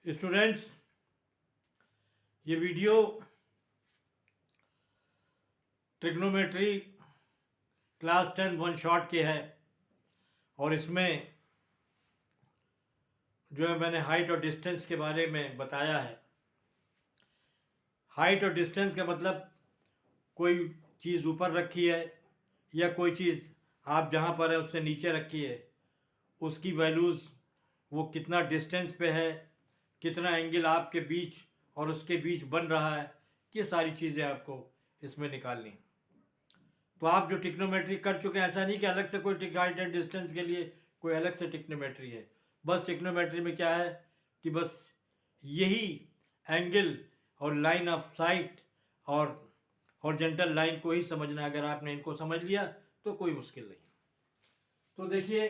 Students, ये video trigonometry class 10 one shot के है और इसमें जो है मैंने हाइट और डिस्टेंस के बारे में बताया है। हाइट और डिस्टेंस का मतलब कोई चीज़ ऊपर रखी है या कोई चीज़ आप जहाँ पर है उससे नीचे रखी है, उसकी वैल्यूज़ वो कितना डिस्टेंस पे है, कितना एंगल आपके बीच और उसके बीच बन रहा है, ये सारी चीज़ें आपको इसमें निकालनी। तो आप जो टिक्नोमेट्री कर चुके हैं, ऐसा नहीं कि अलग से कोई हाइट एंड डिस्टेंस के लिए कोई अलग से टिक्नोमेट्री है। बस टिक्नोमेट्री में क्या है कि बस यही एंगल और लाइन ऑफ साइट और हॉरिजॉन्टल लाइन को ही समझना। अगर आपने इनको समझ लिया तो कोई मुश्किल नहीं। तो देखिए,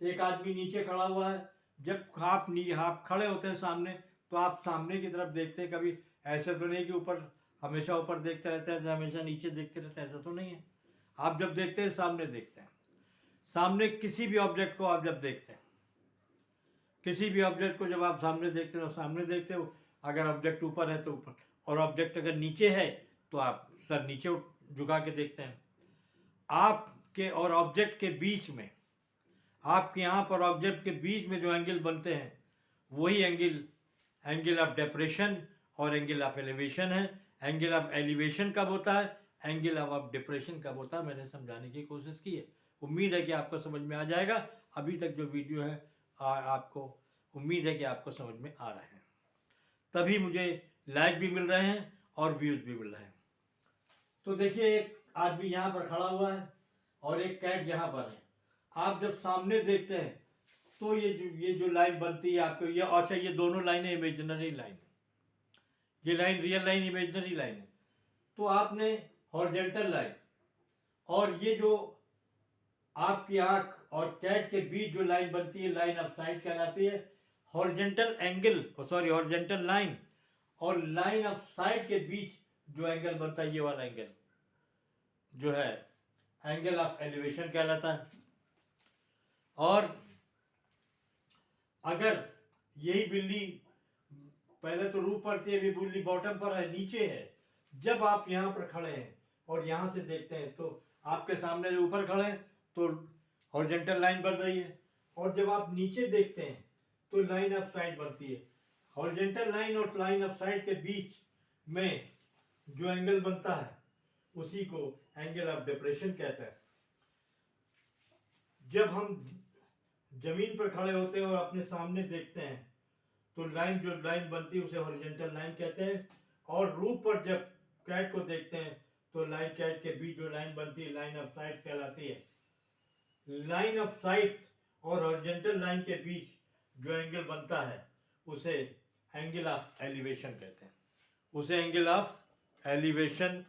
एक आदमी नीचे खड़ा हुआ है। जब आप खड़े होते हैं सामने, तो आप सामने की तरफ देखते हैं। कभी ऐसे तो नहीं कि ऊपर हमेशा ऊपर देखते रहते हैं, हमेशा नीचे देखते रहते हैं, ऐसा तो नहीं है। आप जब देखते हैं सामने देखते हैं। सामने किसी भी ऑब्जेक्ट को आप जब देखते हैं, किसी भी ऑब्जेक्ट को जब आप सामने देखते हो, सामने देखते हो। अगर ऑब्जेक्ट ऊपर है तो ऊपर, और ऑब्जेक्ट अगर नीचे है तो आप सर नीचे झुका के देखते हैं। आपके और ऑब्जेक्ट के बीच में, आपके यहाँ पर ऑब्जेक्ट के बीच में जो एंगल बनते हैं वही एंगल ऑफ डेप्रेशन और एंगल ऑफ एलिवेशन है। एंगल ऑफ एलिवेशन कब होता है, एंगल ऑफ डिप्रेशन कब होता है, मैंने समझाने की कोशिश की है। उम्मीद है कि आपको समझ में आ जाएगा। अभी तक जो वीडियो है आपको उम्मीद है कि आपको समझ में आ रहे हैं, तभी मुझे लाइक भी मिल रहे हैं और व्यूज़ भी मिल रहे हैं। तो देखिए, एक आदमी यहाँ पर खड़ा हुआ है और एक कैट यहाँ पर है। आप जब सामने देखते हैं तो ये जो लाइन बनती है आपको, ये अच्छा, ये दोनों लाइनें इमेजिनरी लाइन है। ये line real line, imaginary line है। तो आपने हॉरिजॉन्टल लाइन और ये जो आपकी आंख और कैट के बीच जो लाइन बनती है, लाइन ऑफ साइट कहलाती है। Horizontal angle, sorry, horizontal line और लाइन ऑफ साइट के बीच जो एंगल बनता है, ये वाला एंगल जो है एंगल ऑफ एलिवेशन कहलाता है। और अगर यही बिल्ली पहले तो रूफ पर थी, अभी बिल्ली बॉटम पर है, नीचे है। जब आप यहाँ पर खड़े हैं और यहाँ से देखते हैं तो आपके सामने जो ऊपर खड़े हैं तो हॉरिजॉन्टल लाइन बन रही है, और जब आप नीचे देखते हैं तो लाइन ऑफ साइट बनती है। हॉरिजॉन्टल लाइन और लाइन ऑफ साइट के बीच में जो एंगल बनता है उसी को एंगल ऑफ डिप्रेशन कहते हैं। जब हम जमीन पर खड़े होते हैं और अपने सामने देखते हैं तो जो लाइन बनती है उसे हॉरिजॉन्टल लाइन कहते हैं। और रूफ पर जब कैट को देखते हैं तो लाइन कैट के बीच जो लाइन बनती है लाइन ऑफ साइट कहलाती है। लाइन ऑफ साइट और हॉरिजॉन्टल लाइन के बीच जो एंगल बनता है उसे एंगल ऑफ एलिवेशन कहते हैं। उसे एंगल ऑफ एलिवेशन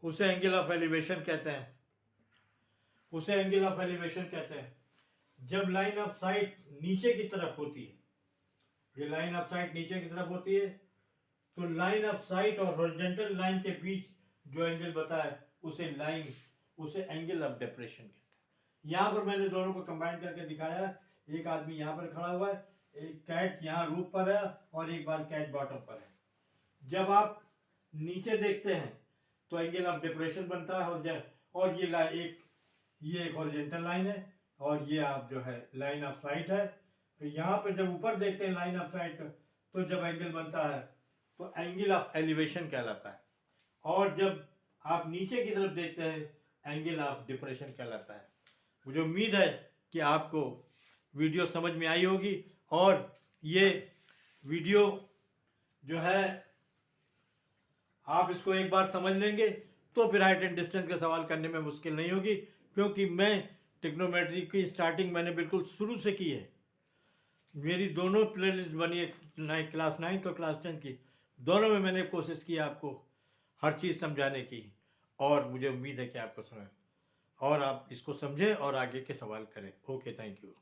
उसे एंगल ऑफ एलिवेशन कहते हैं। उसे एंगल ऑफ एलिवेशन कहते हैं। जब लाइन ऑफ साइट नीचे की तरफ होती है, ये लाइन ऑफ साइट नीचे की तरफ होती है, तो लाइन ऑफ साइट और हॉरिजॉन्टल लाइन के बीच जो एंगल बता है उसे एंगल ऑफ डिप्रेशन कहते हैं। यहाँ पर मैंने दोनों को कंबाइन करके दिखाया। एक आदमी यहाँ पर खड़ा हुआ है, एक कैट यहाँ रूफ पर है और एक बार कैट बॉटम पर है। जब आप नीचे देखते हैं तो एंगल ऑफ डिप्रेशन बनता है, और ये एक हॉरिजॉन्टल लाइन है और ये आप जो है लाइन ऑफ साइट है। तो यहाँ पे जब ऊपर देखते हैं लाइन ऑफ साइट का, तो जब एंगल बनता है तो एंगल ऑफ एलिवेशन कहलाता है, और जब आप नीचे की तरफ देखते हैं एंगल ऑफ डिप्रेशन कहलाता है। मुझे उम्मीद है कि आपको वीडियो समझ में आई होगी, और ये वीडियो जो है आप इसको एक बार समझ लेंगे तो फिर हाइट एंड डिस्टेंस का सवाल करने में मुश्किल नहीं होगी, क्योंकि मैं टिक्नोमेट्री की स्टार्टिंग मैंने बिल्कुल शुरू से की है। मेरी दोनों प्लेलिस्ट बनी है, क्लास 9 और क्लास 10 की, दोनों में मैंने कोशिश की आपको हर चीज़ समझाने की, और मुझे उम्मीद है कि आपको समझ और आप इसको समझें और आगे के सवाल करें। Okay, thank you.